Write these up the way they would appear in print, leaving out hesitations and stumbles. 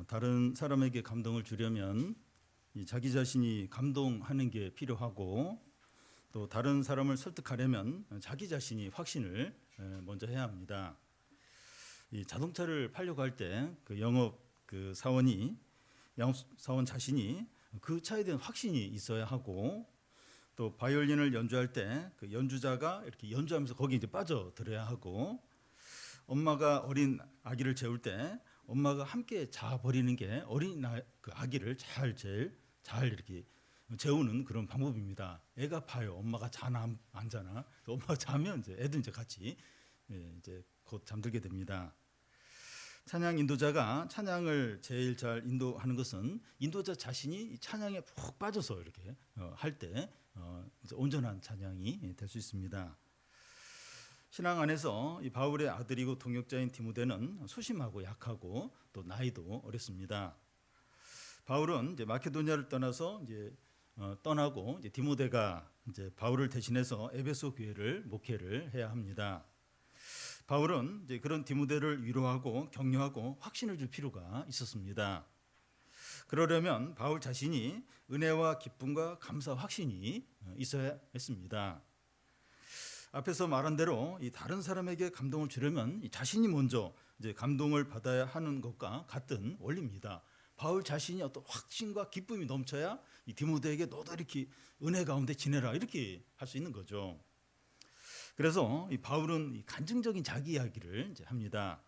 다른 사람에게 감동을 주려면 자기 자신이 감동하는 게 필요하고, 또 다른 사람을 설득하려면 자기 자신이 확신을 먼저 해야 합니다. 이 자동차를 팔려고 할 때 그 영업 사원 자신이 그 차에 대한 확신이 있어야 하고, 또 바이올린을 연주할 때 그 연주자가 이렇게 연주하면서 거기에 이제 빠져들어야 하고, 엄마가 어린 아기를 재울 때 엄마가 함께 자버리는 게 그 아기를 제일 잘 이렇게 재우는 그런 방법입니다. 애가 봐요. 엄마가 자나 안 자나. 엄마가 자면 이제 애도 이제 같이 이제 곧 잠들게 됩니다. 찬양 인도자가 찬양을 제일 잘 인도하는 것은 인도자 자신이 찬양에 푹 빠져서 이렇게 할 때 온전한 찬양이 될 수 있습니다. 신앙 안에서 이 바울의 아들이고 동역자인 디모데는 소심하고 약하고 또 나이도 어렸습니다. 바울은 이제 마케도니아를 떠나고 이제 디모데가 이제 바울을 대신해서 에베소 교회를 목회를 해야 합니다. 바울은 이제 그런 디모데를 위로하고 격려하고 확신을 줄 필요가 있었습니다. 그러려면 바울 자신이 은혜와 기쁨과 감사 확신이 있어야 했습니다. 앞에서 말한 대로 이 다른 사람에게 감동을 주려면 이 자신이 먼저 이제 감동을 받아야 하는 것과 같은 원리입니다. 바울 자신이 어떤 확신과 기쁨이 넘쳐야 이 디모데에게 너도 이렇게 은혜 가운데 지내라 이렇게 할 수 있는 거죠. 그래서 이 바울은 이 간증적인 자기 이야기를 이제 합니다.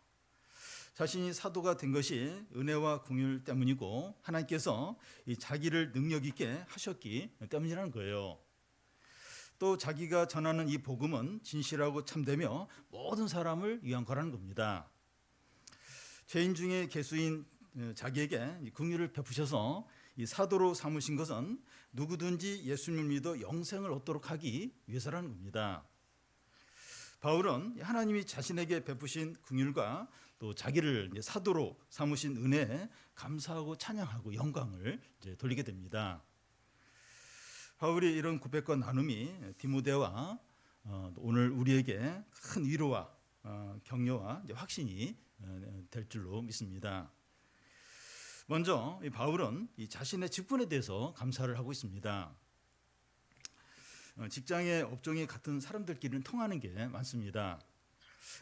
자신이 사도가 된 것이 은혜와 긍휼 때문이고 하나님께서 이 자기를 능력 있게 하셨기 때문이라는 거예요. 또 자기가 전하는 이 복음은 진실하고 참되며 모든 사람을 위한 거라는 겁니다. 죄인 중에 괴수인 자기에게 긍휼을 베푸셔서 이 사도로 삼으신 것은 누구든지 예수님을 믿어 영생을 얻도록 하기 위해서라는 겁니다. 바울은 하나님이 자신에게 베푸신 긍휼과 또 자기를 사도로 삼으신 은혜에 감사하고 찬양하고 영광을 돌리게 됩니다. 바울이 이런 고백과 나눔이 디모데와 오늘 우리에게 큰 위로와 격려와 확신이 될 줄로 믿습니다. 먼저 바울은 이 자신의 직분에 대해서 감사를 하고 있습니다. 직장의 업종이 같은 사람들끼리는 통하는 게 많습니다.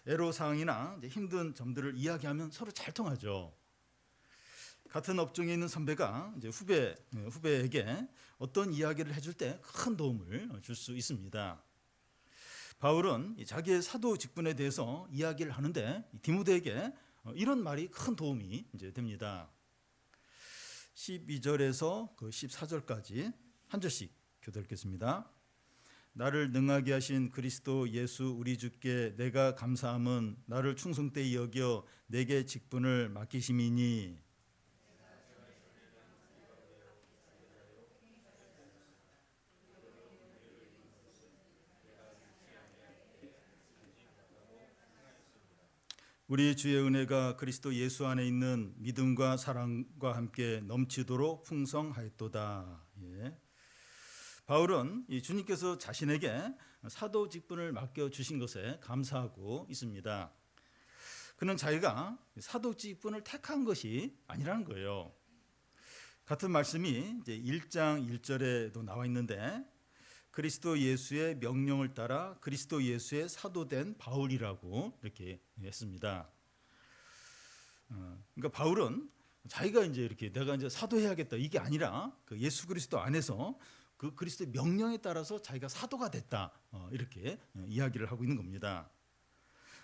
애로사항이나 힘든 점들을 이야기하면 서로 잘 통하죠. 같은 업종에 있는 선배가 이제 후배에게 어떤 이야기를 해줄 때 큰 도움을 줄 수 있습니다. 바울은 자기의 사도 직분에 대해서 이야기를 하는데 디모데에게 이런 말이 큰 도움이 이제 됩니다. 12절에서 그 14절까지 한 절씩 교독하겠습니다. 나를 능하게 하신 그리스도 예수 우리 주께 내가 감사함은 나를 충성되이 여겨 내게 직분을 맡기심이니 우리 주의 은혜가 그리스도 예수 안에 있는 믿음과 사랑과 함께 넘치도록 풍성하였도다. 예. 바울은 이 주님께서 자신에게 사도 직분을 맡겨 주신 것에 감사하고 있습니다. 그는 자기가 사도 직분을 택한 것이 아니라는 거예요. 같은 말씀이 이제 1장 1절에도 나와 있는데 그리스도 예수의 명령을 따라 그리스도 예수의 사도된 바울이라고 이렇게 했습니다. 그러니까 바울은 자기가 이제 이렇게 내가 이제 사도해야겠다 이게 아니라 그 예수 그리스도 안에서 그 그리스도의 명령에 따라서 자기가 사도가 됐다 이렇게 이야기를 하고 있는 겁니다.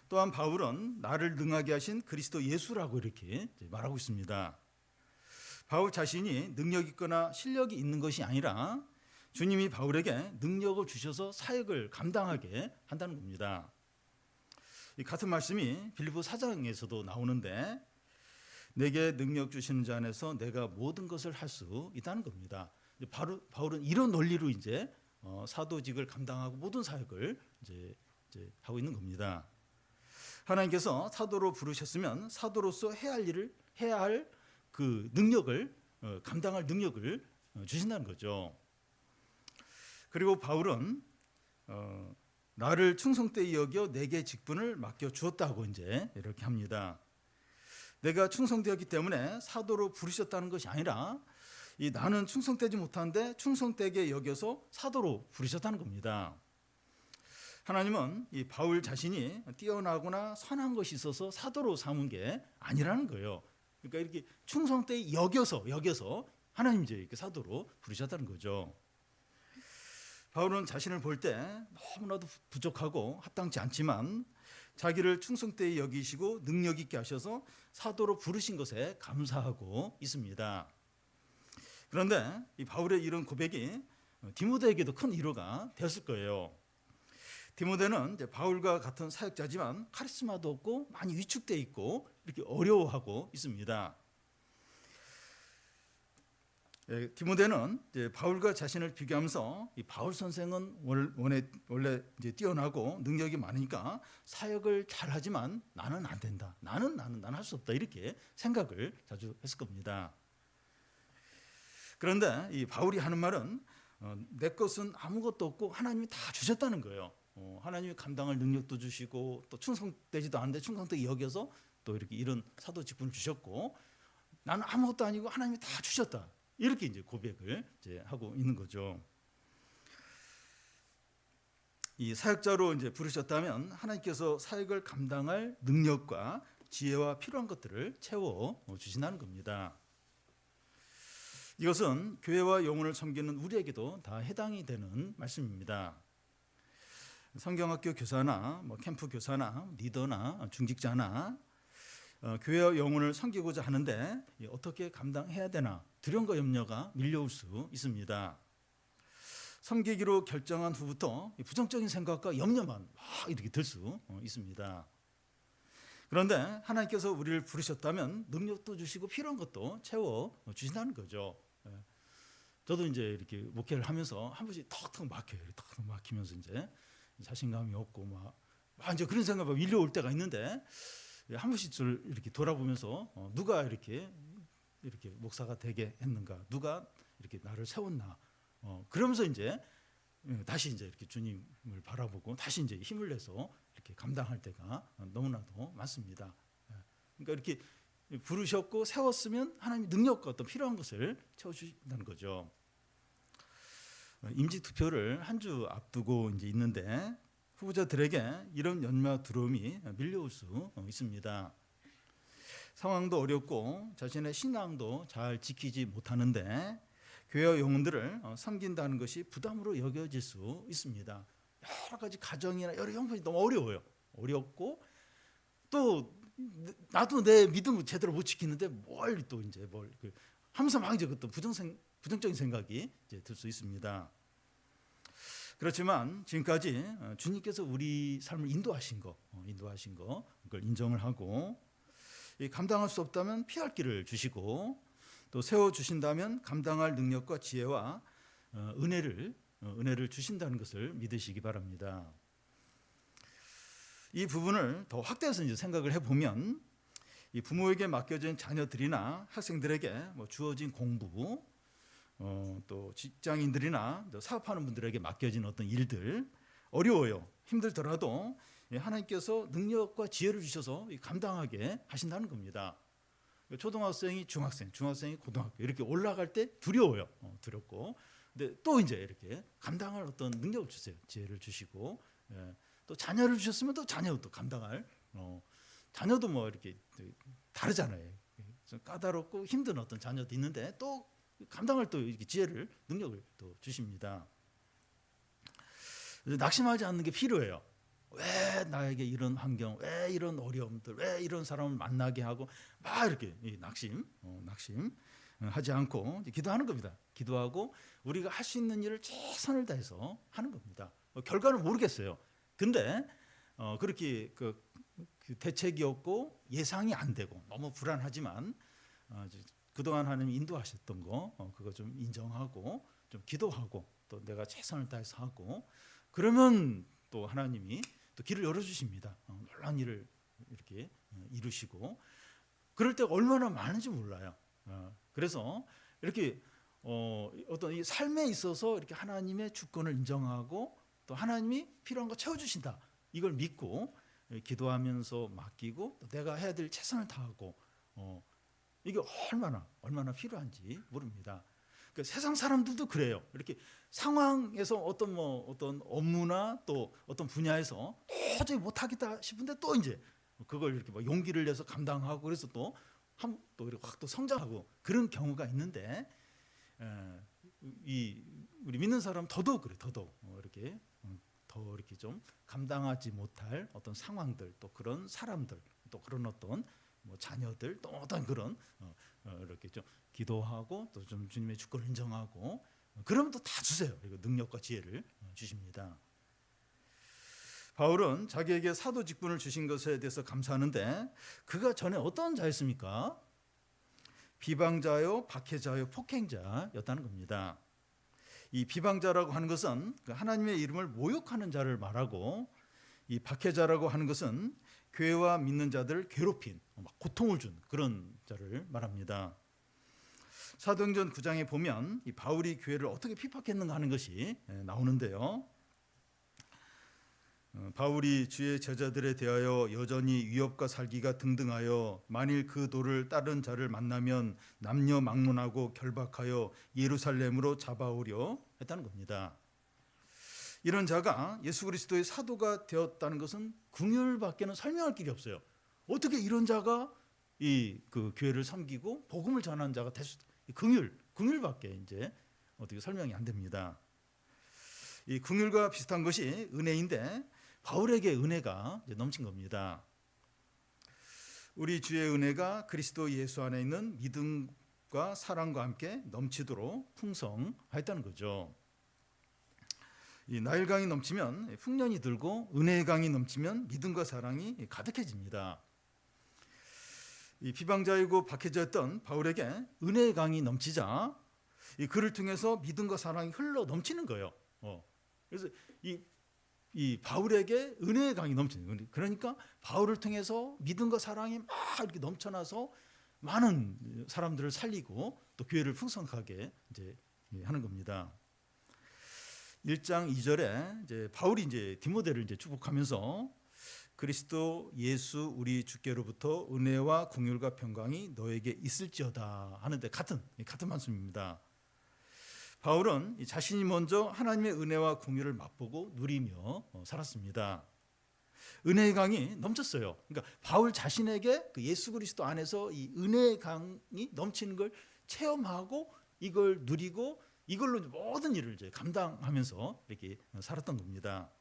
또한 바울은 나를 능하게 하신 그리스도 예수라고 이렇게 말하고 있습니다. 바울 자신이 능력 있거나 실력이 있는 것이 아니라 주님이 바울에게 능력을 주셔서 사역을 감당하게 한다는 겁니다. 이 같은 말씀이 빌립보 4장에서도 나오는데 내게 능력 주시는 자 안에서 내가 모든 것을 할 수 있다는 겁니다. 바울은 이런 논리로 이제 사도직을 감당하고 모든 사역을 이제 하고 있는 겁니다. 하나님께서 사도로 부르셨으면 사도로서 해야 할 그 능력을 감당할 능력을 주신다는 거죠. 그리고 바울은 나를 충성되이 여겨 내게 직분을 맡겨 주었다고 이제 이렇게 합니다. 내가 충성되었기 때문에 사도로 부르셨다는 것이 아니라 나는 충성되지 못한데 충성되게 여겨서 사도로 부르셨다는 겁니다. 하나님은 이 바울 자신이 뛰어나거나 선한 것이 있어서 사도로 삼은 게 아니라는 거예요. 그러니까 이렇게 충성되게 여겨서 하나님 이제 이렇게 사도로 부르셨다는 거죠. 바울은 자신을 볼 때 너무나도 부족하고 합당치 않지만 자기를 충성되게 여기시고 능력 있게 하셔서 사도로 부르신 것에 감사하고 있습니다. 그런데 이 바울의 이런 고백이 디모데에게도 큰 위로가 되었을 거예요. 디모데는 이제 바울과 같은 사역자지만 카리스마도 없고 많이 위축돼 있고 이렇게 어려워하고 있습니다. 디모데는 이제 바울과 자신을 비교하면서 이 바울 선생은 원래 이제 뛰어나고 능력이 많으니까 사역을 잘하지만 나는 안 된다. 나는 할 수 없다. 이렇게 생각을 자주 했을 겁니다. 그런데 이 바울이 하는 말은 내 것은 아무것도 없고 하나님이 다 주셨다는 거예요. 하나님이 감당할 능력도 주시고 또 충성되지도 않는데 충성되게 여겨서 또 이렇게 이런 사도 직분을 주셨고 나는 아무것도 아니고 하나님이 다 주셨다. 이렇게 이제 고백을 이제 하고 있는 거죠. 이 사역자로 이제 부르셨다면 하나님께서 사역을 감당할 능력과 지혜와 필요한 것들을 채워 주신다는 겁니다. 이것은 교회와 영혼을 섬기는 우리에게도 다 해당이 되는 말씀입니다. 성경학교 교사나 캠프 교사나 리더나 중직자나 교회와 영혼을 섬기고자 하는데 어떻게 감당해야 되나 두려움과 염려가 밀려올 수 있습니다. 섬기기로 결정한 후부터 부정적인 생각과 염려만 막 이렇게 들 수 있습니다. 그런데 하나님께서 우리를 부르셨다면 능력도 주시고 필요한 것도 채워 주신다는 거죠. 저도 이제 이렇게 목회를 하면서 한 번씩 턱턱 막혀요. 턱턱 막히면서 이제 자신감이 없고 막 이제 그런 생각이 밀려올 때가 있는데 한 번씩 저를 이렇게 돌아보면서 누가 이렇게 목사가 되게 했는가, 누가 이렇게 나를 세웠나, 그러면서 이제 다시 이제 이렇게 주님을 바라보고 다시 이제 힘을 내서 이렇게 감당할 때가 너무나도 많습니다. 그러니까 이렇게 부르셨고 세웠으면 하나님이 능력과 어떤 필요한 것을 채워주신다는 거죠. 임시 투표를 한 주 앞두고 이제 있는데 후보자들에게 이런 연마 두려움이 밀려올 수 있습니다. 상황도 어렵고 자신의 신앙도 잘 지키지 못하는데 교회와 영혼들을 섬긴다는 것이 부담으로 여겨질 수 있습니다. 여러 가지 가정이나 여러 형편이 너무 어려워요. 어렵고 또 나도 내 믿음을 제대로 못 지키는데 뭘 하면서 막 이제 그것도 부정적인 생각이 이제 들 수 있습니다. 그렇지만 지금까지 주님께서 우리 삶을 인도하신 거 그걸 인정을 하고 감당할 수 없다면 피할 길을 주시고 또 세워 주신다면 감당할 능력과 지혜와 은혜를 주신다는 것을 믿으시기 바랍니다. 이 부분을 더 확대해서 이제 생각을 해보면 이 부모에게 맡겨진 자녀들이나 학생들에게 주어진 공부, 또 직장인들이나 또 사업하는 분들에게 맡겨진 어떤 일들 어려워요. 힘들더라도 하나님께서 능력과 지혜를 주셔서 감당하게 하신다는 겁니다. 초등학생이 중학생이 고등학교 이렇게 올라갈 때 두려워요. 두렵고, 근데 또 이제 이렇게 감당할 어떤 능력을 주세요. 지혜를 주시고, 또 자녀를 주셨으면 또 자녀도 감당할 자녀도 이렇게 다르잖아요. 좀 까다롭고 힘든 어떤 자녀도 있는데 또 감당할 또 이렇게 지혜를 능력을 또 주십니다. 낙심하지 않는 게 필요해요. 왜 나에게 이런 환경, 왜 이런 어려움들, 왜 이런 사람을 만나게 하고 막 이렇게 낙심하지 않고 기도하는 겁니다. 기도하고 우리가 할 수 있는 일을 최선을 다해서 하는 겁니다. 결과는 모르겠어요. 근데 그렇게 그 대책이 없고 예상이 안 되고 너무 불안하지만 그동안 하나님이 인도하셨던 거 그거 좀 인정하고 좀 기도하고 또 내가 최선을 다해서 하고 그러면 또 하나님이 또 길을 열어주십니다. 놀라운 일을 이렇게 이루시고 그럴 때가 얼마나 많은지 몰라요. 그래서 이렇게 어떤 이 삶에 있어서 이렇게 하나님의 주권을 인정하고 또 하나님이 필요한 거 채워주신다. 이걸 믿고 기도하면서 맡기고 또 내가 해야 될 최선을 다하고 이게 얼마나 필요한지 모릅니다. 그러니까 세상 사람들도 그래요. 이렇게 상황에서 어떤 업무나 또 어떤 분야에서 도저히 못하겠다 싶은데 또 이제 그걸 이렇게 막 용기를 내서 감당하고 그래서 또 이렇게 확 또 성장하고 그런 경우가 있는데 우리 믿는 사람 더더욱 그래. 더더욱 이렇게 더 이렇게 좀 감당하지 못할 어떤 상황들 또 그런 사람들 또 그런 어떤 자녀들 또 어떤 그런 이렇게 좀 기도하고 또 좀 주님의 주권을 인정하고 그러면 또 다 주세요. 그리고 능력과 지혜를 주십니다. 바울은 자기에게 사도 직분을 주신 것에 대해서 감사하는데 그가 전에 어떤 자였습니까? 비방자요, 박해자요, 폭행자였다는 겁니다. 이 비방자라고 하는 것은 하나님의 이름을 모욕하는 자를 말하고 이 박해자라고 하는 것은 교회와 믿는 자들을 괴롭힌 고통을 준 그런 자를 말합니다. 사도행전 9장에 보면 이 바울이 교회를 어떻게 핍박했는가 하는 것이 나오는데요. 바울이 주의 제자들에 대하여 여전히 위협과 살기가 등등하여 만일 그 도를 따른 자를 만나면 남녀 막론하고 결박하여 예루살렘으로 잡아오려 했다는 겁니다. 이런 자가 예수 그리스도의 사도가 되었다는 것은 긍휼밖에는 설명할 길이 없어요. 어떻게 이런 자가 그 교회를 섬기고 복음을 전하는 자가 될 수? 긍휼밖에 이제 어떻게 설명이 안 됩니다. 이 긍휼과 비슷한 것이 은혜인데 바울에게 은혜가 넘친 겁니다. 우리 주의 은혜가 그리스도 예수 안에 있는 믿음과 사랑과 함께 넘치도록 풍성하였다는 거죠. 이 나일 강이 넘치면 풍년이 들고 은혜의 강이 넘치면 믿음과 사랑이 가득해집니다. 이 비방자이고 박해자였던 바울에게 은혜의 강이 넘치자 그를 통해서 믿음과 사랑이 흘러 넘치는 거예요. 그래서 이 바울에게 은혜의 강이 넘치는, 그러니까 바울을 통해서 믿음과 사랑이 막 이렇게 넘쳐나서 많은 사람들을 살리고 또 교회를 풍성하게 이제 하는 겁니다. 1장 2절에 이제 바울이 이제 디모데를 이제 축복하면서 그리스도 예수 우리 주께로부터 은혜와 긍휼과 평강이 너에게 있을지어다 하는데 같은 말씀입니다. 바울은 자신이 먼저 하나님의 은혜와 긍휼을 맛보고 누리며 살았습니다. 은혜의 강이 넘쳤어요. 그러니까 바울 자신에게 그 예수 그리스도 안에서 이 은혜의 강이 넘치는 걸 체험하고 이걸 누리고 이걸로 모든 일을 이제 감당하면서 이렇게 살았던 겁니다.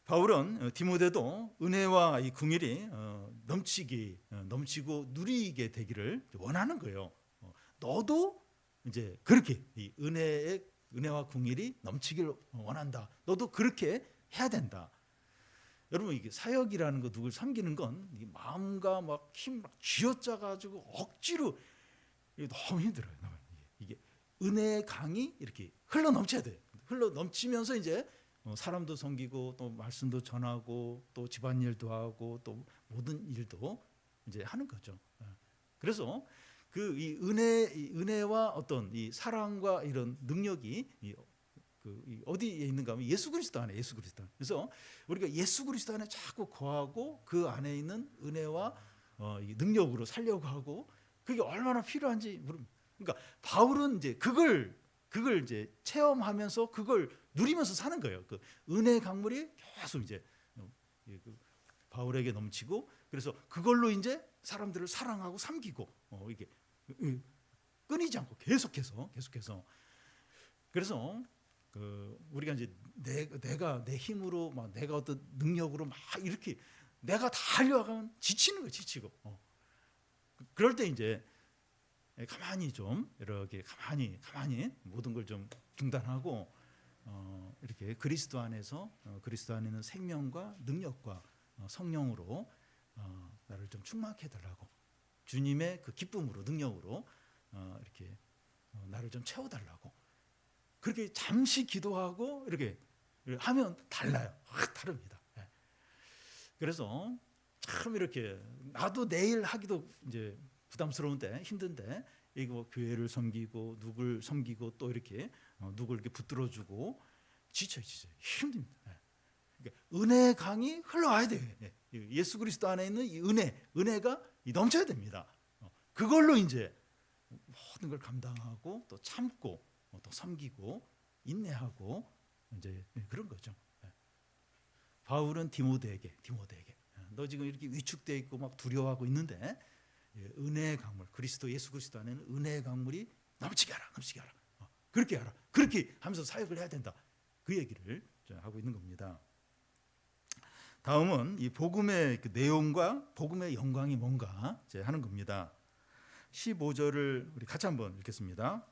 바울은 디모데도 은혜와 이 긍휼이 넘치고 누리게 되기를 원하는 거예요. 너도 이제 그렇게 이 은혜와 긍휼이 넘치길 원한다. 너도 그렇게 해야 된다. 여러분 이게 사역이라는 거 누굴 섬기는 건 마음과 막 힘 막 쥐어짜 가지고 억지로 너무 힘들어요. 이게 은혜의 강이 이렇게 흘러 넘쳐야 돼요. 흘러 넘치면서 이제 사람도 섬기고 또 말씀도 전하고 또 집안일도 하고 또 모든 일도 이제 하는 거죠. 그래서 그 이 은혜와 어떤 이 사랑과 이런 능력이 어디에 있는가 하면 예수 그리스도 안에 예수 그리스도 안에. 그래서 우리가 예수 그리스도 안에 자꾸 거하고 그 안에 있는 은혜와 이 능력으로 살려고 하고 그게 얼마나 필요한지 모릅니다. 그러니까 바울은 이제 그걸 이제 체험하면서 그걸 누리면서 사는 거예요. 그 은혜의 강물이 계속 이제 바울에게 넘치고 그래서 그걸로 이제 사람들을 사랑하고 섬기고 이게 끊이지 않고 계속해서 그래서 우리가 이제 내가 내 힘으로 막 내가 어떤 능력으로 막 이렇게 내가 다 하려면 지치는 거예요. 지치고 그럴 때 이제 가만히 좀 이렇게 가만히 모든 걸 좀 중단하고 이렇게 그리스도 안에서 그리스도 안에 있는 생명과 능력과 성령으로 나를 좀 충만케 해달라고 주님의 그 기쁨으로 능력으로 이렇게 나를 좀 채워달라고 그렇게 잠시 기도하고 이렇게 하면 달라요. 확 다릅니다. 그래서 참 이렇게 나도 내일 하기도 이제 부담스러운데 힘든데 이거 교회를 섬기고 누굴 섬기고 또 이렇게 누굴 이렇게 붙들어주고 지쳐요. 힘듭니다. 그러니까 은혜의 강이 흘러와야 돼요. 예수 그리스도 안에 있는 이 은혜가 넘쳐야 됩니다. 그걸로 이제 모든 걸 감당하고 또 참고 또 섬기고 인내하고 이제 그런 거죠. 바울은 디모데에게 너 지금 이렇게 위축돼 있고 막 두려워하고 있는데 은혜의 강물, 그리스도 예수 그리스도 안에는 은혜의 강물이 넘치게 하라. 그렇게 하라. 그렇게 하면서 사역을 해야 된다. 그 얘기를 하고 있는 겁니다. 다음은 이 복음의 그 내용과 복음의 영광이 뭔가 하는 겁니다. 15절을 우리 같이 한번 읽겠습니다.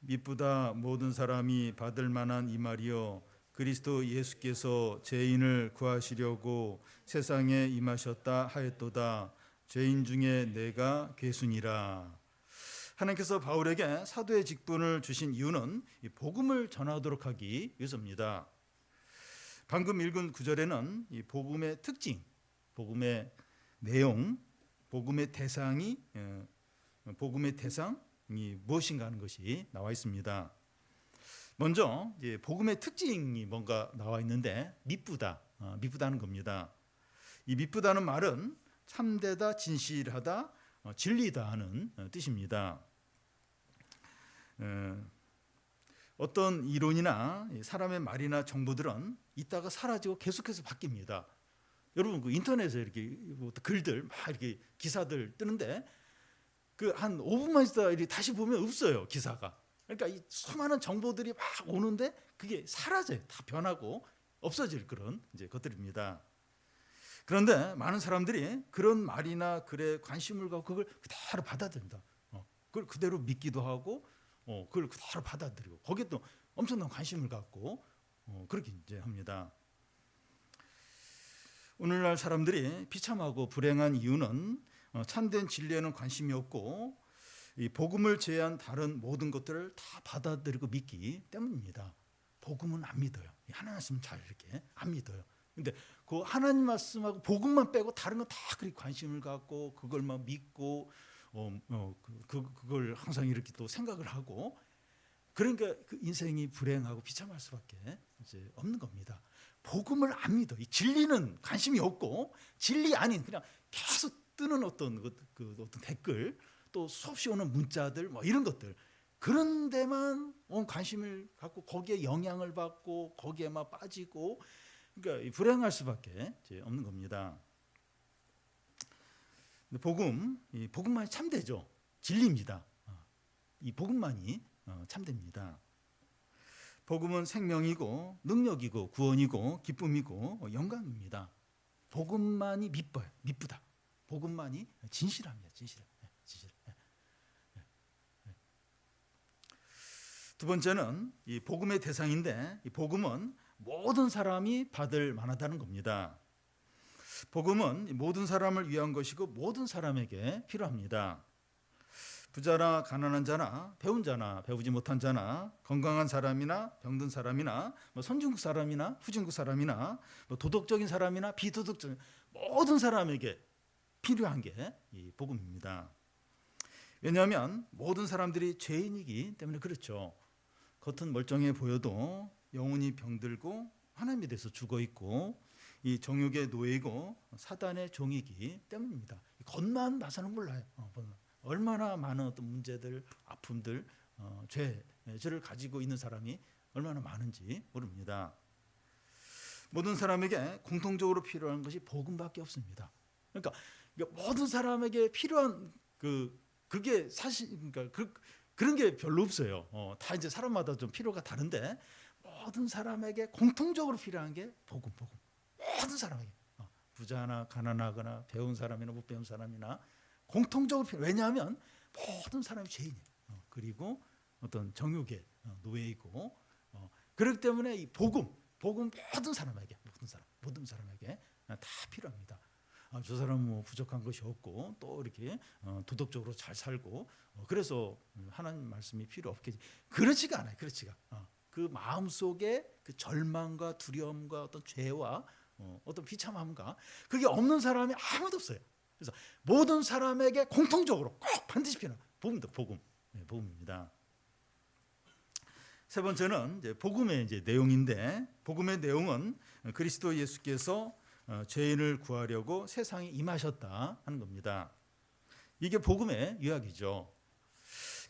미쁘다 모든 사람이 받을 만한 이 말이요 그리스도 예수께서 죄인을 구하시려고 세상에 임하셨다 하였도다. 죄인 중에 내가 괴순이라. 하나님께서 바울에게 사도의 직분을 주신 이유는 이 복음을 전하도록 하기 위해서입니다. 방금 읽은 구절에는 이 복음의 특징, 복음의 내용, 복음의 대상이 무엇인가 하는 것이 나와 있습니다. 먼저 복음의 특징이 뭔가 나와 있는데 미쁘다는 겁니다. 이 미쁘다는 말은 참되다, 진실하다, 진리다 하는 뜻입니다. 어떤 이론이나 사람의 말이나 정보들은 있다가 사라지고 계속해서 바뀝니다. 여러분 그 인터넷에 이렇게 글들 막 이렇게 기사들 뜨는데 그 한 5분만 있다가 다시 보면 없어요, 기사가. 그러니까 이 수많은 정보들이 막 오는데 그게 사라져요. 다 변하고 없어질 그런 것들입니다. 그런데 많은 사람들이 그런 말이나 글에 관심을 갖고 그걸 그대로 받아들인다. 그걸 그대로 믿기도 하고 그걸 그대로 받아들이고 거기에 또 엄청난 관심을 갖고 그렇게 합니다. 오늘날 사람들이 비참하고 불행한 이유는 참된 진리에는 관심이 없고 이 복음을 제외한 다른 모든 것들을 다 받아들이고 믿기 때문입니다. 복음은 안 믿어요. 하나님 말씀 잘 이렇게 안 믿어요. 근데 그 하나님 말씀하고 복음만 빼고 다른 건 다 그렇게 관심을 갖고 그걸만 믿고 그걸 항상 이렇게 또 생각을 하고 그러니까 그 인생이 불행하고 비참할 수밖에 이제 없는 겁니다. 복음을 안 믿어. 이 진리는 관심이 없고 진리 아닌 그냥 계속 뜨는 어떤 댓글 또 수없이 오는 문자들 뭐 이런 것들 그런 데만 관심을 갖고 거기에 영향을 받고 거기에만 빠지고 그러니까 불행할 수밖에 없는 겁니다. 복음만이 참되죠. 진리입니다. 이 복음만이 참됩니다. 복음은 생명이고 능력이고 구원이고 기쁨이고 영광입니다. 복음만이 미쁘다. 복음만이 진실합니다. 진실. 두 번째는 이 복음의 대상인데 이 복음은 모든 사람이 받을 만하다는 겁니다. 복음은 모든 사람을 위한 것이고 모든 사람에게 필요합니다. 부자나 가난한 자나 배운 자나 배우지 못한 자나 건강한 사람이나 병든 사람이나 선진국 사람이나 후진국 사람이나 도덕적인 사람이나 비도덕적인 모든 사람에게 필요한 게 이 복음입니다. 왜냐하면 모든 사람들이 죄인이기 때문에 그렇죠. 겉은 멀쩡해 보여도 영혼이 병들고 하나님에 대해서 죽어 있고 이 정욕의 노예이고 사단의 종이기 때문입니다. 겉만 봐서는 몰라요. 얼마나 많은 어떤 문제들, 아픔들, 죄를 가지고 있는 사람이 얼마나 많은지 모릅니다. 모든 사람에게 공통적으로 필요한 것이 복음밖에 없습니다. 그러니까 모든 사람에게 필요한 그게 사실 그런 게 별로 없어요. 다 이제 사람마다 좀 필요가 다른데 모든 사람에게 공통적으로 필요한 게 복음. 모든 사람에게 부자나 가난하거나 배운 사람이나 못 배운 사람이나 공통적으로 필요. 왜냐하면 모든 사람이 죄인이에요. 그리고 어떤 정욕의 노예이고 그렇기 때문에 이 복음 모든 사람에게 다 필요합니다. 저 사람은 뭐 부족한 것이 없고 또 이렇게 도덕적으로 잘 살고 그래서 하나님 말씀이 필요 없겠지. 그렇지가 않아요. 그 마음 속에 그 절망과 두려움과 어떤 죄와 어떤 비참함과 그게 없는 사람이 아무도 없어요. 그래서 모든 사람에게 공통적으로 꼭 반드시 필요한 복음입니다. 세 번째는 이제 복음의 이제 내용인데 복음의 내용은 그리스도 예수께서 죄인을 구하려고 세상에 임하셨다 하는 겁니다. 이게 복음의 요약이죠.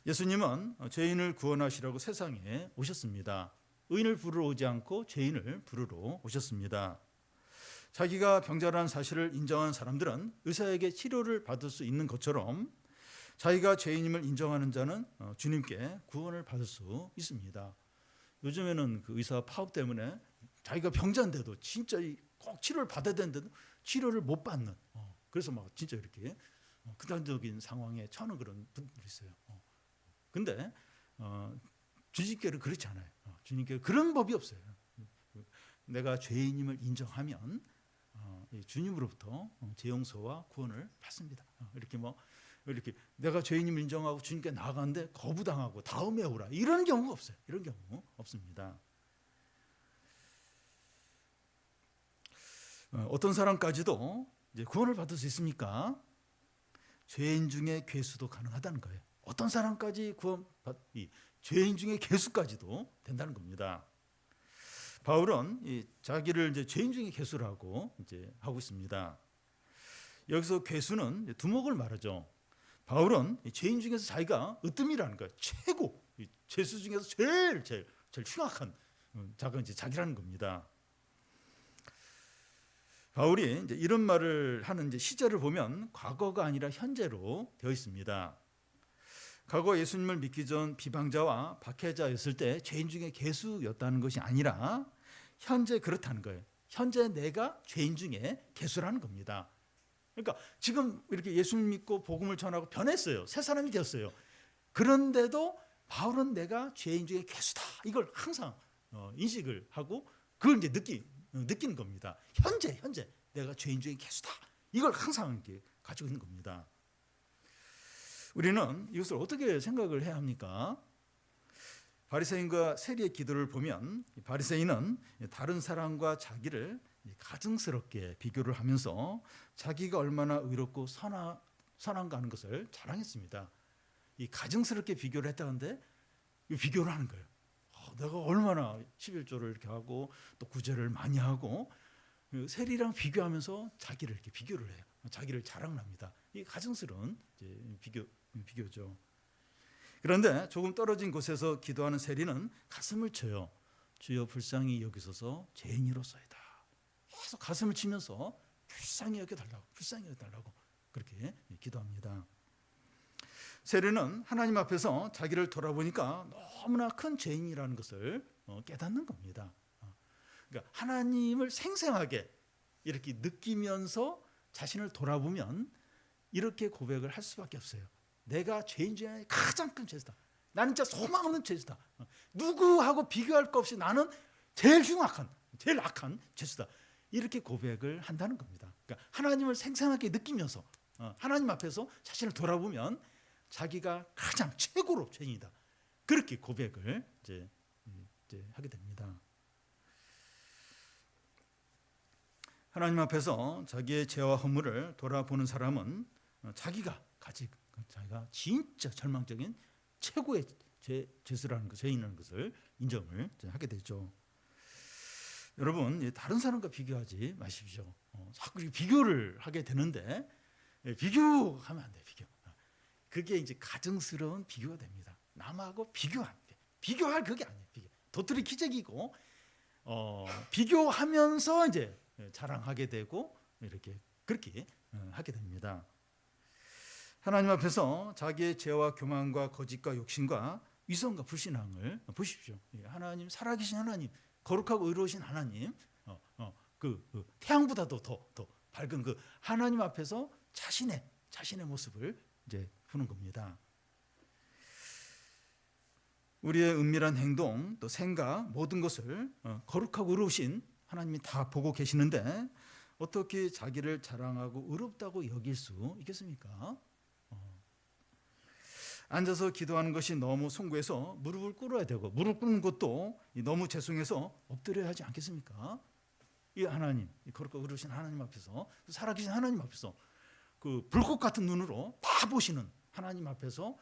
예수님은 죄인을 구원하시려고 세상에 오셨습니다. 의인을 부르러 오지 않고 죄인을 부르러 오셨습니다. 자기가 병자라는 사실을 인정한 사람들은 의사에게 치료를 받을 수 있는 것처럼 자기가 죄인임을 인정하는 자는 주님께 구원을 받을 수 있습니다. 요즘에는 그 의사 파업 때문에 자기가 병자인데도 진짜 꼭 치료를 받아야 되는데도 치료를 못 받는, 그래서 막 진짜 이렇게 극단적인 상황에 처하는 그런 분들이 있어요. 근데 주님께는 그렇지 않아요. 주님께 그런 법이 없어요. 내가 죄인임을 인정하면 주님으로부터 죄 용서와 구원을 받습니다. 이렇게 내가 죄인임을 인정하고 주님께 나아가는데 거부당하고 다음에 오라 이런 경우가 없어요. 이런 경우 없습니다. 어떤 사람까지도 이제 구원을 받을 수 있습니까? 죄인 중에 괴수도 가능하다는 거예요. 어떤 사람까지 죄인 중에 괴수까지도 된다는 겁니다. 바울은 자기를 이제 죄인 중에 괴수라고 이제 하고 있습니다. 여기서 괴수는 두목을 말하죠. 바울은 죄인 중에서 자기가 으뜸이라는 거예요. 최고 죄수 중에서 제일 흉악한 자가 이제 자기라는 겁니다. 바울이 이제 이런 말을 하는 이제 시제를 보면 과거가 아니라 현재로 되어 있습니다. 과거 예수님을 믿기 전 비방자와 박해자였을 때 죄인 중에 괴수였다는 것이 아니라 현재 그렇다는 거예요. 현재 내가 죄인 중에 괴수라는 겁니다. 그러니까 지금 이렇게 예수님 믿고 복음을 전하고 변했어요. 새 사람이 되었어요. 그런데도 바울은 내가 죄인 중에 괴수다. 이걸 항상 인식을 하고 그걸 이제 느끼는 겁니다. 현재 내가 죄인 중에 괴수다. 이걸 항상 이렇게 가지고 있는 겁니다. 우리는 이것을 어떻게 생각을 해야 합니까? 바리새인과 세리의 기도를 보면 바리새인은 다른 사람과 자기를 가증스럽게 비교를 하면서 자기가 얼마나 의롭고 선한가 하는 것을 자랑했습니다. 이 가증스럽게 비교를 했다는데 비교를 하는 거예요. 내가 얼마나 11조를 이렇게 하고 또 구제를 많이 하고 세리랑 비교하면서 자기를 이렇게 비교를 해요. 자기를 자랑합니다. 이 가증스러운 비교죠. 그런데 조금 떨어진 곳에서 기도하는 세리는 가슴을 쳐요. 주여 불쌍히 여기소서 죄인이로소이다. 계속 가슴을 치면서 불쌍히 여겨달라고 그렇게 기도합니다. 세리는 하나님 앞에서 자기를 돌아보니까 너무나 큰 죄인이라는 것을 깨닫는 겁니다. 그러니까 하나님을 생생하게 이렇게 느끼면서 자신을 돌아보면 이렇게 고백을 할 수밖에 없어요. 내가 죄인 중에 가장 큰 죄수다. 나는 진짜 소망 없는 죄수다. 누구하고 비교할 것 없이 나는 제일 흉악한, 제일 악한 죄수다. 이렇게 고백을 한다는 겁니다. 그러니까 하나님을 생생하게 느끼면서 하나님 앞에서 자신을 돌아보면 자기가 가장 최고로 죄인이다. 그렇게 고백을 이제 하게 됩니다. 하나님 앞에서 자기의 죄와 허물을 돌아보는 사람은 자기가 진짜 절망적인 최고의 죄수라는 것, 죄인이라는 것을 인정을 하게 되죠. 여러분, 다른 사람과 비교하지 마십시오. 자꾸 비교를 하게 되는데 비교하면 안 돼요. 그게 이제 가증스러운 비교가 됩니다. 남하고 비교하면 돼. 비교할 그게 아니에요. 도토리 키재기고 비교하면서 이제 자랑하게 되고 이렇게 그렇게 하게 됩니다. 하나님 앞에서 자기의 죄와 교만과 거짓과 욕심과 위선과 불신앙을 보십시오. 하나님, 살아계신 하나님, 거룩하고 의로우신 하나님, 그 태양보다도 더 밝은 그 하나님 앞에서 자신의 모습을 이제 푸는 겁니다. 우리의 은밀한 행동, 또 생각, 모든 것을 거룩하고 의로우신 하나님이 다 보고 계시는데 어떻게 자기를 자랑하고 의롭다고 여길 수 있겠습니까? 앉아서 기도하는 것이 너무 숭고해서 무릎을 꿇어야 되고 무릎 꿇는 것도 너무 죄송해서 엎드려야 하지 않겠습니까? 이 하나님, 이 거룩하고 의로우신 하나님 앞에서, 살아계신 하나님 앞에서 그 불꽃 같은 눈으로 다 보시는 하나님 앞에서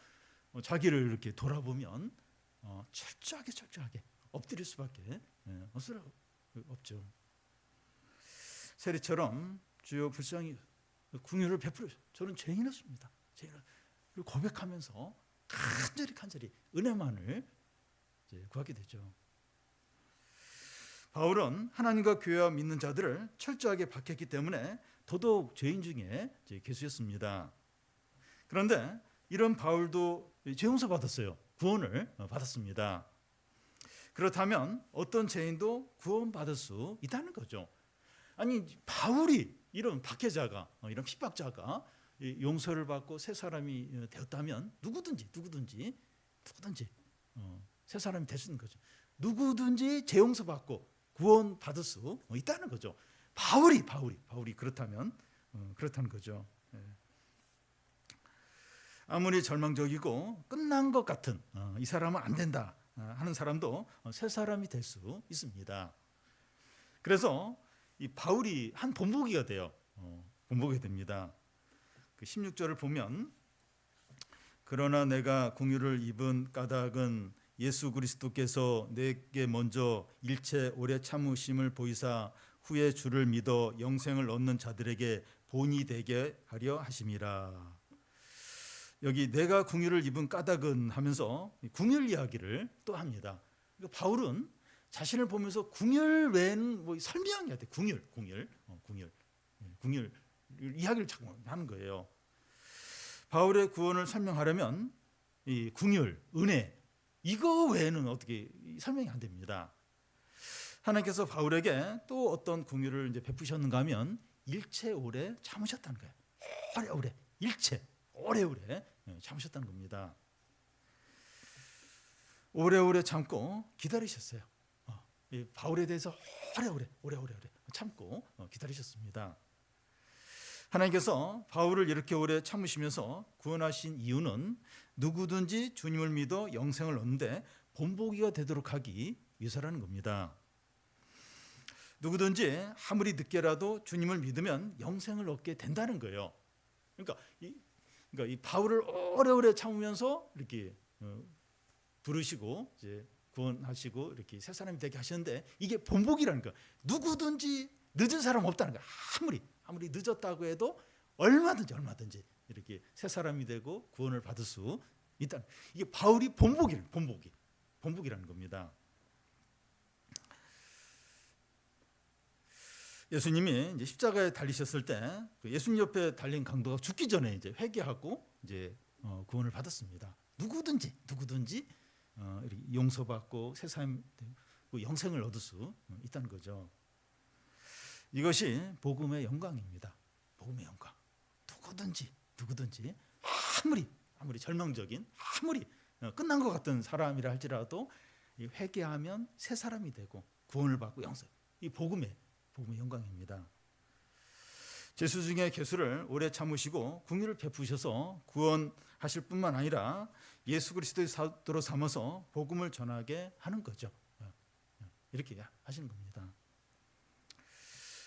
자기를 이렇게 돌아보면 철저하게 엎드릴 수밖에 없죠. 세리처럼 주여 불쌍히 긍휼을 베풀어 저는 죄인이었습니다. 그리고 고백하면서 간절히 은혜만을 이제 구하게 되죠. 바울은 하나님과 교회와 믿는 자들을 철저하게 박했기 때문에 더더욱 죄인 중에 괴수였습니다. 그런데 이런 바울도 죄 용서 받았어요. 구원을 받았습니다. 그렇다면 어떤 죄인도 구원받을 수 있다는 거죠. 아니 바울이 이런 박해자가 이런 핍박자가 용서를 받고 새 사람이 되었다면 누구든지 새 사람이 될 수 있는 거죠. 누구든지 죄 용서받고 구원받을 수 있다는 거죠. 바울이 그렇다면 그렇다는 거죠. 아무리 절망적이고 끝난 것 같은 이 사람은 안 된다 하는 사람도 새 사람이 될 수 있습니다. 그래서 이 바울이 한 본보기가 돼요. 본보게 됩니다. 그 16절을 보면 그러나 내가 긍휼을 입은 까닭은 예수 그리스도께서 내게 먼저 일체 오래 참으심을 보이사 후에 주를 믿어 영생을 얻는 자들에게 본이 되게 하려 하심이라. 여기 내가 긍휼을 입은 까닭은 하면서 긍휼 이야기를 또 합니다. 그러니까 바울은 자신을 보면서 긍휼 외에는 뭐 설명해야 돼. 긍휼 이야기를 자꾸 하는 거예요. 바울의 구원을 설명하려면 이 긍휼, 은혜 이거 외에는 어떻게 설명이 안 됩니다. 하나님께서 바울에게 또 어떤 긍휼을 이제 베푸셨는가 하면 일체 오래 참으셨다는 거예요. 오래 일체 오래오래 참으셨다는 겁니다. 오래오래 참고 기다리셨어요. 바울에 대해서 오래오래 참고 기다리셨습니다. 하나님께서 바울을 이렇게 오래 참으시면서 구원하신 이유는 누구든지 주님을 믿어 영생을 얻는데 본보기가 되도록 하기 위해서라는 겁니다. 누구든지 아무리 늦게라도 주님을 믿으면 영생을 얻게 된다는 거예요. 그러니까 이 바울을 오래오래 참으면서 이렇게 부르시고 이제 구원하시고 이렇게 새 사람이 되게 하셨는데 이게 본보기라는 거예요. 누구든지 늦은 사람 없다는 거예요. 아무리 늦었다고 해도 얼마든지 이렇게 새 사람이 되고 구원을 받을 수 있다. 이게 바울이 본보기라는 겁니다. 예수님이 이제 십자가에 달리셨을 때 그 예수님 옆에 달린 강도가 죽기 전에 이제 회개하고 이제 구원을 받았습니다. 누구든지 이렇게 용서받고 새 사람 되고 영생을 얻을 수 있다는 거죠. 이것이 복음의 영광입니다. 복음의 영광. 누구든지 아무리 절망적인 아무리 끝난 것 같은 사람이라 할지라도 회개하면 새 사람이 되고 구원을 받고 영생. 이 복음의 영광입니다. 죄수 중에 괴수를 오래 참으시고 긍휼을 베푸셔서 구원하실 뿐만 아니라 예수 그리스도의 사도로 삼아서 복음을 전하게 하는 거죠. 이렇게 하시는 겁니다.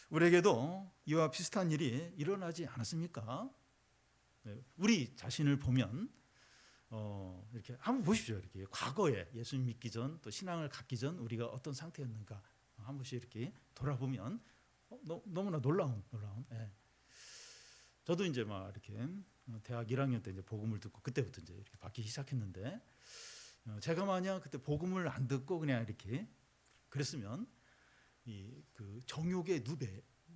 우리에게도 이와 비슷한 일이 일어나지 않았습니까? 우리 자신을 보면 이렇게 한번 보십시오. 이렇게 과거에 예수님 믿기 전 또 신앙을 갖기 전 우리가 어떤 상태였는가 한 번씩 이렇게 돌아보면 너무나 놀라운. 저도 이제 막 이렇게 대학 1학년 때 이제 복음을 듣고 그때부터 이제 이렇게 바뀌기 시작했는데 제가 만약 그때 복음을 안 듣고 그냥 이렇게 그랬으면 그 정욕의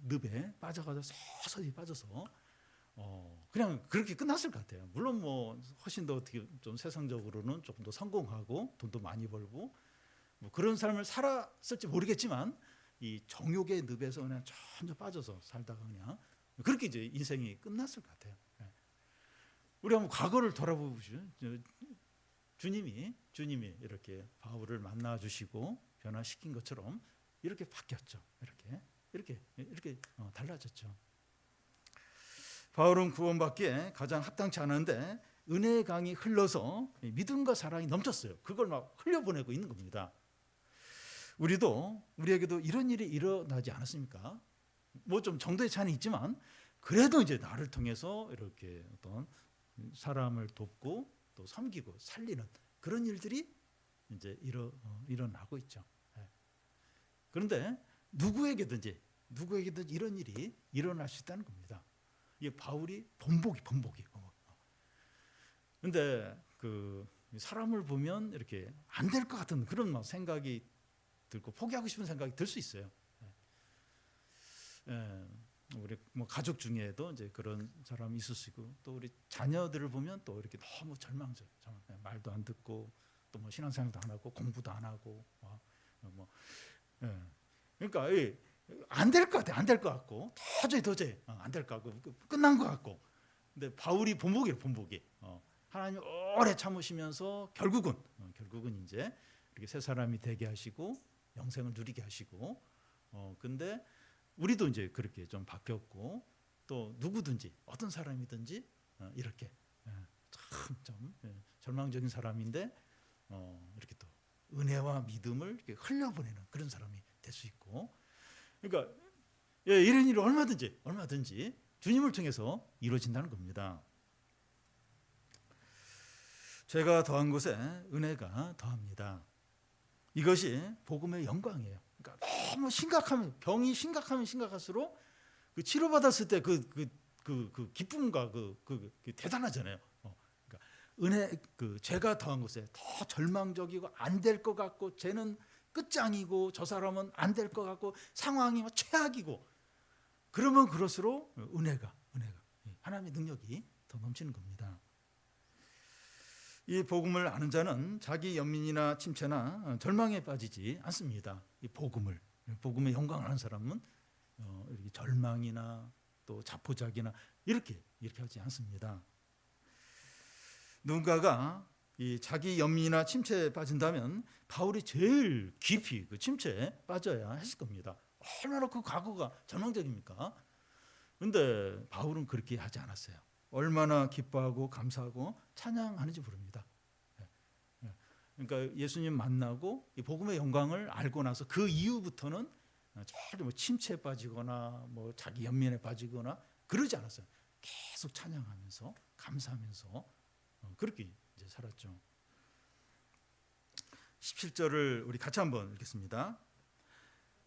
늪에 빠져가서 서서히 빠져서 그냥 그렇게 끝났을 것 같아요. 물론 뭐 훨씬 더 어떻게 좀 세상적으로는 조금 더 성공하고 돈도 많이 벌고 뭐 그런 삶을 살았을지 모르겠지만 이 정욕의 늪에서 그냥 천천히 빠져서 살다가 그냥 그렇게 이제 인생이 끝났을 것 같아요. 우리 한번 과거를 돌아보시죠. 주님이 이렇게 바울을 만나 주시고 변화시킨 것처럼 이렇게 바뀌었죠. 이렇게 달라졌죠. 바울은 구원받기에 가장 합당치 않은데 은혜의 강이 흘러서 믿음과 사랑이 넘쳤어요. 그걸 막 흘려보내고 있는 겁니다. 우리에게도 이런 일이 일어나지 않았습니까? 뭐 좀 정도의 차이는 있지만 그래도 이제 나를 통해서 이렇게 어떤 사람을 돕고 또 섬기고 살리는 그런 일들이 이제 일어나고 있죠. 그런데 누구에게든지 누구에게든 이런 일이 일어날 수 있다는 겁니다. 이게 바울이 번복이. 근데 그 사람을 보면 이렇게 안 될 것 같은 그런 막 생각이 들고 포기하고 싶은 생각이 들 수 있어요. 우리 뭐 가족 중에도 이제 그런 사람이 있을 수 있고, 또 우리 자녀들을 보면 또 이렇게 너무 절망적, 말도 안 듣고 또 뭐 신앙생활도 안 하고 공부도 안 하고 그러니까 안 될 것 같아, 안 될 것 같고 도저히 안 될 것 같고 끝난 것 같고. 근데 바울이 본복이 하나님 오래 참으시면서 결국은 이제 이렇게 새 사람이 되게 하시고 영생을 누리게 하시고, 근데 우리도 이제 그렇게 좀 바뀌었고, 또 누구든지 어떤 사람이든지 이렇게 참 절망적인 사람인데 이렇게 또 은혜와 믿음을 이렇게 흘려보내는 그런 사람이 될 수 있고, 그러니까 이런 일이 얼마든지 주님을 통해서 이루어진다는 겁니다. 죄가 더한 곳에 은혜가 더합니다. 이것이 복음의 영광이에요. 그러니까 너무 심각하면, 병이 심각하면 심각할수록 그 치료받았을 때 그 기쁨과 그 대단하잖아요. 그러니까 죄가 더한 곳에 더 절망적이고 안 될 것 같고, 쟤는 끝장이고 저 사람은 안 될 것 같고 상황이 최악이고, 그러면 그럴수록 은혜가 하나님의 능력이 더 넘치는 겁니다. 이 복음을 아는 자는 자기 연민이나 침체나 절망에 빠지지 않습니다. 이 복음의 영광을 아는 사람은 이렇게 절망이나 또 자포자기나 이렇게 하지 않습니다. 누군가가 이 자기 연민이나 침체에 빠진다면 바울이 제일 깊이 그 침체에 빠져야 했을 겁니다. 얼마나 그 과거가 절망적입니까? 그런데 바울은 그렇게 하지 않았어요. 얼마나 기뻐하고 감사하고 찬양하는지 모릅니다. 그러니까 예수님 만나고 이 복음의 영광을 알고 나서 그 이후부터는 절대 뭐 침체에 빠지거나 뭐 자기 연민에 빠지거나 그러지 않았어요. 계속 찬양하면서 감사하면서 그렇게 이제 살았죠. 17절을 우리 같이 한번 읽겠습니다.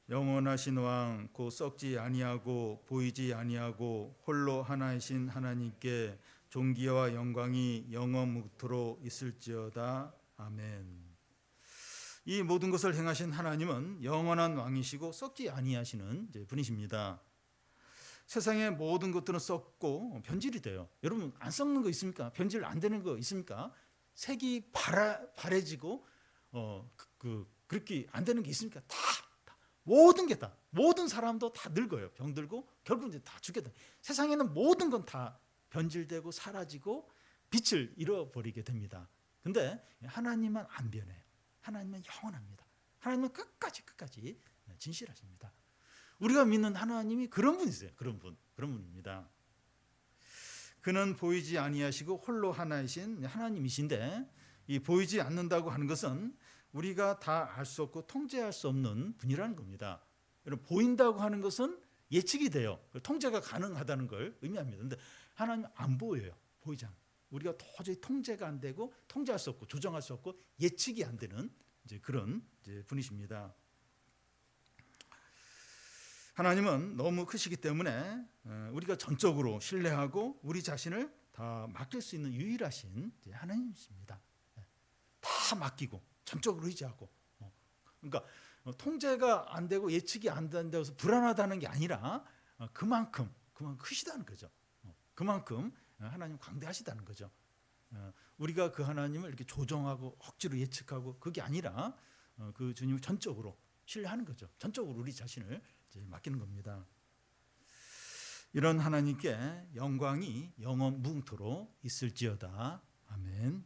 영원하신 왕 곧 썩지 아니하고 보이지 아니하고 홀로 하나이신 하나님께 존귀와 영광이 영원무토록 있을지어다. 아멘. 이 모든 것을 행하신 하나님은 영원한 왕이시고 썩지 아니하시는 분이십니다. 세상의 모든 것들은 썩고 변질이 돼요. 여러분 안 썩는 거 있습니까? 변질 안 되는 거 있습니까? 색이 바래지고 그렇게 안 되는 게 있습니까? 다 모든 게 다, 모든 사람도 다 늙어요. 병들고 결국 이제 다 죽게 돼. 세상에는 모든 건 다 변질되고 사라지고 빛을 잃어버리게 됩니다. 근데 하나님은 안 변해요. 하나님은 영원합니다. 하나님은 끝까지 진실하십니다. 우리가 믿는 하나님이 그런 분이세요. 그런 분입니다. 그는 보이지 아니하시고 홀로 하나이신 하나님이신데, 이 보이지 않는다고 하는 것은 우리가 다 알 수 없고 통제할 수 없는 분이라는 겁니다. 여러분, 보인다고 하는 것은 예측이 돼요. 통제가 가능하다는 걸 의미합니다. 그런데 하나님은 안 보여요. 보이지 않아요. 우리가 도저히 통제가 안 되고 통제할 수 없고 조정할 수 없고 예측이 안 되는 그런 분이십니다. 하나님은 너무 크시기 때문에 우리가 전적으로 신뢰하고 우리 자신을 다 맡길 수 있는 유일하신 하나님이십니다. 다 맡기고 전적으로 의지하고, 그러니까 통제가 안 되고 예측이 안 된다고 해서 불안하다는 게 아니라 그만큼 크시다는 거죠. 그만큼 하나님 광대하시다는 거죠. 우리가 그 하나님을 이렇게 조정하고 억지로 예측하고 그게 아니라 그 주님을 전적으로 신뢰하는 거죠. 전적으로 우리 자신을 맡기는 겁니다. 이런 하나님께 영광이 영원 무궁토록 있을지어다. 아멘.